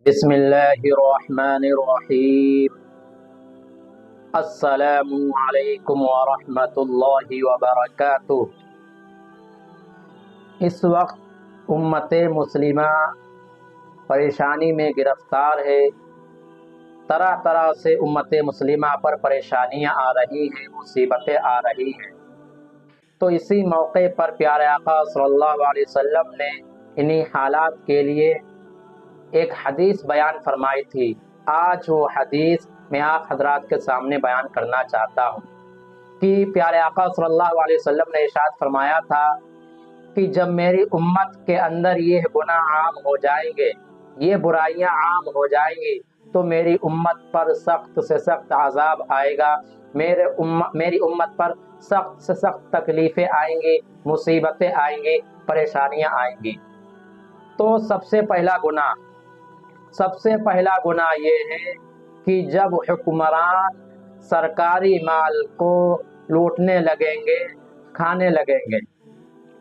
بسم اللہ الرحمن الرحیم۔ السلام علیکم ورحمۃ اللہ وبرکاتہ۔ اس وقت امت مسلمہ پریشانی میں گرفتار ہے۔ طرح طرح سے امت مسلمہ پر پریشانیاں آ رہی ہیں، مصیبتیں آ رہی ہیں۔ تو اسی موقع پر پیارے آقا صلی اللہ علیہ وسلم نے انہی حالات کے لیے ایک حدیث بیان فرمائی تھی۔ آج وہ حدیث میں آپ حضرات کے سامنے بیان کرنا چاہتا ہوں کہ پیارے آقا صلی اللہ علیہ وسلم نے ارشاد فرمایا تھا کہ جب میری امت کے اندر یہ گناہ عام ہو جائیں گے، یہ برائیاں عام ہو جائیں گی، تو میری امت پر سخت سے سخت عذاب آئے گا، میری امت پر سخت سے سخت تکلیفیں آئیں گی، مصیبتیں آئیں گی، پریشانیاں آئیں گی۔ تو سب سے پہلا گناہ یہ ہے کہ جب حکمران سرکاری مال کو لوٹنے لگیں گے، کھانے لگیں گے،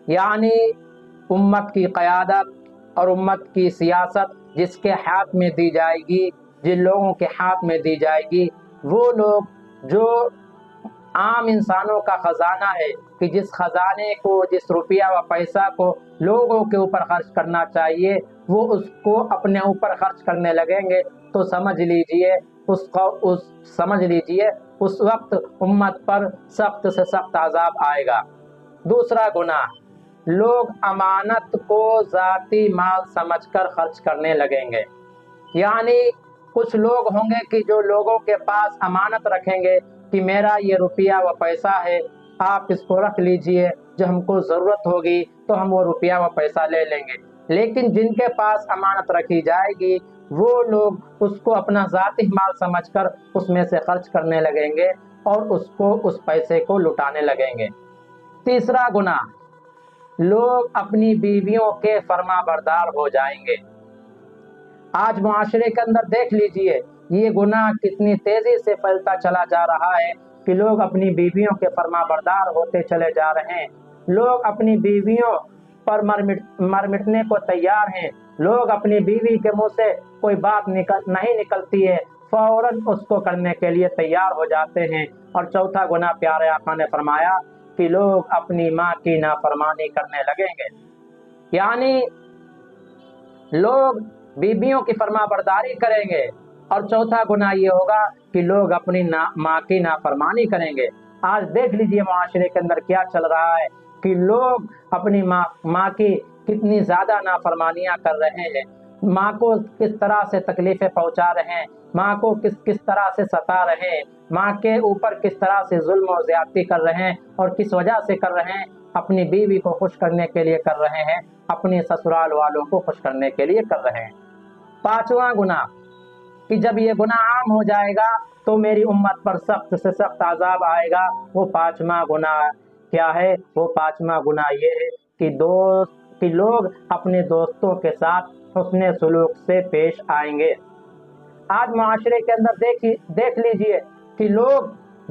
یعنی امت کی قیادت اور امت کی سیاست جس کے ہاتھ میں دی جائے گی، جن لوگوں کے ہاتھ میں دی جائے گی، وہ لوگ جو عام انسانوں کا خزانہ ہے، کہ جس خزانے کو، جس روپیہ و پیسہ کو لوگوں کے اوپر خرچ کرنا چاہیے، وہ اس کو اپنے اوپر خرچ کرنے لگیں گے، تو سمجھ لیجئے اس وقت امت پر سخت سے سخت عذاب آئے گا۔ دوسرا گناہ، لوگ امانت کو ذاتی مال سمجھ کر خرچ کرنے لگیں گے، یعنی کچھ لوگ ہوں گے کہ جو لوگوں کے پاس امانت رکھیں گے کہ میرا یہ روپیہ و پیسہ ہے، آپ اس کو رکھ لیجئے، جو ہم کو ضرورت ہوگی تو ہم وہ روپیہ و پیسہ لے لیں گے۔ لیکن جن کے پاس امانت رکھی جائے گی، وہ لوگ اس کو اپنا ذاتی مال سمجھ کر اس میں سے خرچ کرنے لگیں گے اور اس پیسے کو لٹانے لگیں گے۔ تیسرا گناہ، لوگ اپنی بیویوں کے فرما بردار ہو جائیں گے۔ آج معاشرے کے اندر دیکھ لیجئے یہ گناہ کتنی تیزی سے پھیلتا چلا جا رہا ہے کہ لوگ اپنی بیویوں کے فرما بردار ہوتے چلے جا رہے ہیں۔ لوگ اپنی بیویوں پر مر مٹنے کو تیار ہیں۔ لوگ اپنی بیوی کے منہ سے کوئی بات نہیں نکلتی ہے، فوراً اس کو کرنے کے لیے تیار ہو جاتے ہیں۔ اور چوتھا گناہ پیارے آقا نے فرمایا کہ لوگ اپنی ماں کی نافرمانی کرنے لگیں گے، یعنی لوگ بیویوں کی فرما برداری کریں گے۔ اور چوتھا گناہ یہ ہوگا کہ لوگ اپنی ماں کی نافرمانی کریں گے۔ آج دیکھ لیجئے معاشرے کے اندر کیا چل رہا ہے کہ لوگ اپنی ماں کی کتنی زیادہ نافرمانیاں کر رہے ہیں، ماں کو کس طرح سے تکلیفیں پہنچا رہے ہیں، ماں کو کس طرح سے ستا رہے ہیں، ماں کے اوپر کس طرح سے ظلم و زیادتی کر رہے ہیں، اور کس وجہ سے کر رہے ہیں، اپنی بیوی کو خوش کرنے کے لیے کر رہے ہیں، اپنے سسرال والوں کو خوش کرنے کے لیے کر رہے ہیں۔ پانچواں گناہ، کہ جب یہ گناہ عام ہو جائے گا تو میری امت پر سخت سے سخت عذاب آئے گا۔ وہ پانچواں گناہ کیا ہے؟ وہ پانچواں گناہ یہ ہے کہ لوگ اپنے دوستوں کے ساتھ حسن سلوک سے پیش آئیں گے۔ آج معاشرے کے اندر دیکھ لیجئے کہ لوگ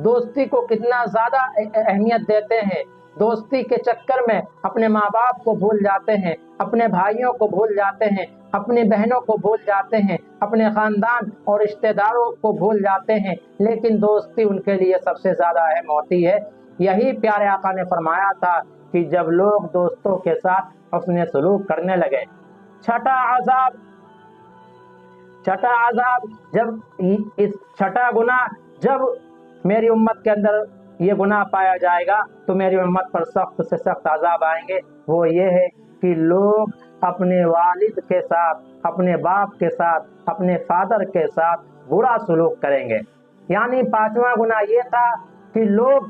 دوستی کو کتنا زیادہ اہمیت دیتے ہیں۔ دوستی کے چکر میں اپنے ماں باپ کو بھول جاتے ہیں، اپنے بھائیوں کو بھول جاتے ہیں، اپنی بہنوں کو بھول جاتے ہیں، اپنے خاندان اور رشتہ داروں کو بھول جاتے ہیں، لیکن دوستی ان کے لیے سب سے زیادہ اہم ہوتی ہے۔ یہی پیارے آقا نے فرمایا تھا کہ جب لوگ دوستوں کے ساتھ حسن سلوک کرنے لگے۔ چھٹا عذاب، چھٹا گناہ، جب میری امت کے اندر یہ گناہ پایا جائے گا تو میری امت پر سخت سے سخت عذاب آئیں گے۔ وہ یہ ہے کہ لوگ اپنے والد کے ساتھ، اپنے باپ کے ساتھ، اپنے فادر کے ساتھ برا سلوک کریں گے۔ یعنی پانچواں گناہ یہ تھا کہ لوگ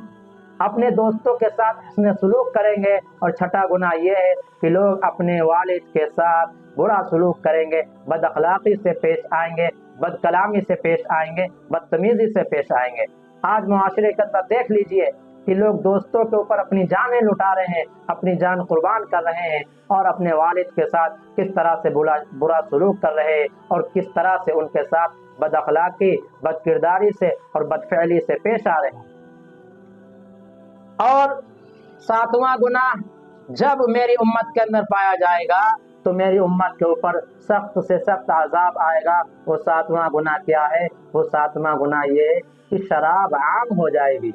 اپنے دوستوں کے ساتھ حسن سلوک کریں گے، اور چھٹا گناہ یہ ہے کہ لوگ اپنے والد کے ساتھ برا سلوک کریں گے، بد اخلاقی سے پیش آئیں گے، بد کلامی سے پیش آئیں گے، بدتمیزی سے پیش آئیں گے۔ آج معاشرے کے اندر دیکھ لیجئے کہ لوگ دوستوں کے اوپر اپنی جانیں لٹا رہے ہیں، اپنی جان قربان کر رہے ہیں، اور اپنے والد کے ساتھ کس طرح سے برا سلوک کر رہے ہیں، اور کس طرح سے ان کے ساتھ بد اخلاقی، بد کرداری سے اور بد فعلی سے پیش آ رہے ہیں۔ اور ساتواں گناہ جب میری امت کے اندر پایا جائے گا تو میری امت کے اوپر سخت سے سخت عذاب آئے گا۔ وہ 7واں گناہ کیا ہے؟ وہ 7واں گناہ یہ ہے کہ شراب عام ہو جائے گی۔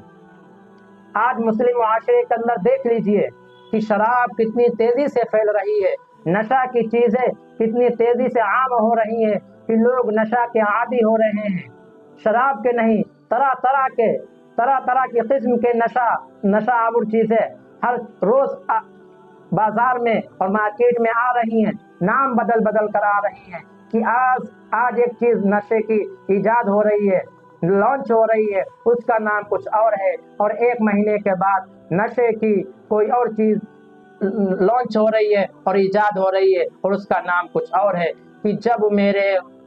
آج مسلم معاشرے کے اندر دیکھ لیجئے کہ شراب کتنی تیزی سے پھیل رہی ہے، نشہ کی چیزیں کتنی تیزی سے عام ہو رہی ہیں کہ لوگ نشہ کے عادی ہو رہے ہیں۔ شراب کے نہیں، طرح طرح کی قسم کے نشہ آور چیزیں ہر روز بازار میں اور مارکیٹ میں آ رہی ہیں، نام بدل کر آ رہی ہیں کہ آج ایک چیز نشے کی ایجاد ہو رہی ہے، لانچ ہو رہی ہے، اس کا نام کچھ اور ہے، اور 1 مہینے کے بعد نشے کی کوئی اور چیز لانچ ہو رہی ہے اور ایجاد ہو رہی ہے اور اس کا نام کچھ اور ہے۔ کہ جب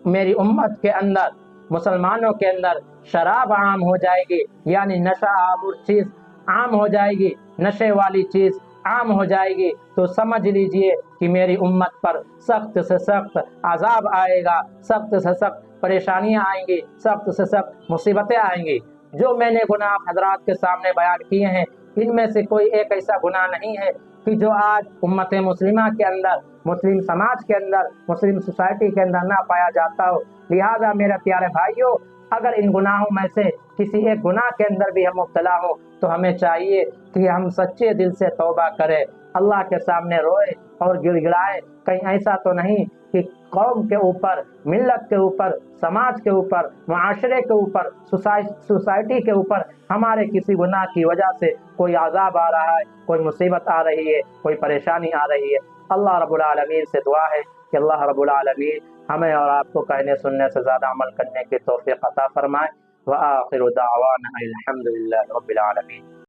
میری امت کے اندر، مسلمانوں کے اندر شراب عام ہو جائے گی، یعنی نشہ آور چیز عام ہو جائے گی، نشے والی چیز عام ہو جائے گی، تو سمجھ لیجئے کہ میری امت پر سخت سے سخت عذاب آئے گا، سخت سے سخت پریشانیاں آئیں گی، سخت سے سخت مصیبتیں آئیں گی۔ جو میں نے گناہ حضرات کے سامنے بیان کیے ہیں، ان میں سے کوئی ایک ایسا گناہ نہیں ہے کہ جو آج امت مسلمہ کے اندر، مسلم سماج کے اندر، مسلم سوسائٹی کے اندر نہ پایا جاتا ہو۔ لہٰذا میرے پیارے بھائیوں، اگر ان گناہوں میں سے کسی ایک گناہ کے اندر بھی ہم مبتلا ہوں تو ہمیں چاہیے کہ ہم سچے دل سے توبہ کریں، اللہ کے سامنے روئے اور گڑ گڑائے۔ کہیں ایسا تو نہیں کہ قوم کے اوپر، ملت کے اوپر، سماج کے اوپر، معاشرے کے اوپر، سوسائٹی کے اوپر ہمارے کسی گناہ کی وجہ سے کوئی عذاب آ رہا ہے، کوئی مصیبت آ رہی ہے، کوئی پریشانی آ رہی ہے۔ اللہ رب العالمین سے دعا ہے کہ اللہ رب العالمین ہمیں اور آپ کو کہنے سننے سے زیادہ عمل کرنے کی توفیق عطا فرمائے۔ وآخر دعوانا الحمد للہ رب العالمین۔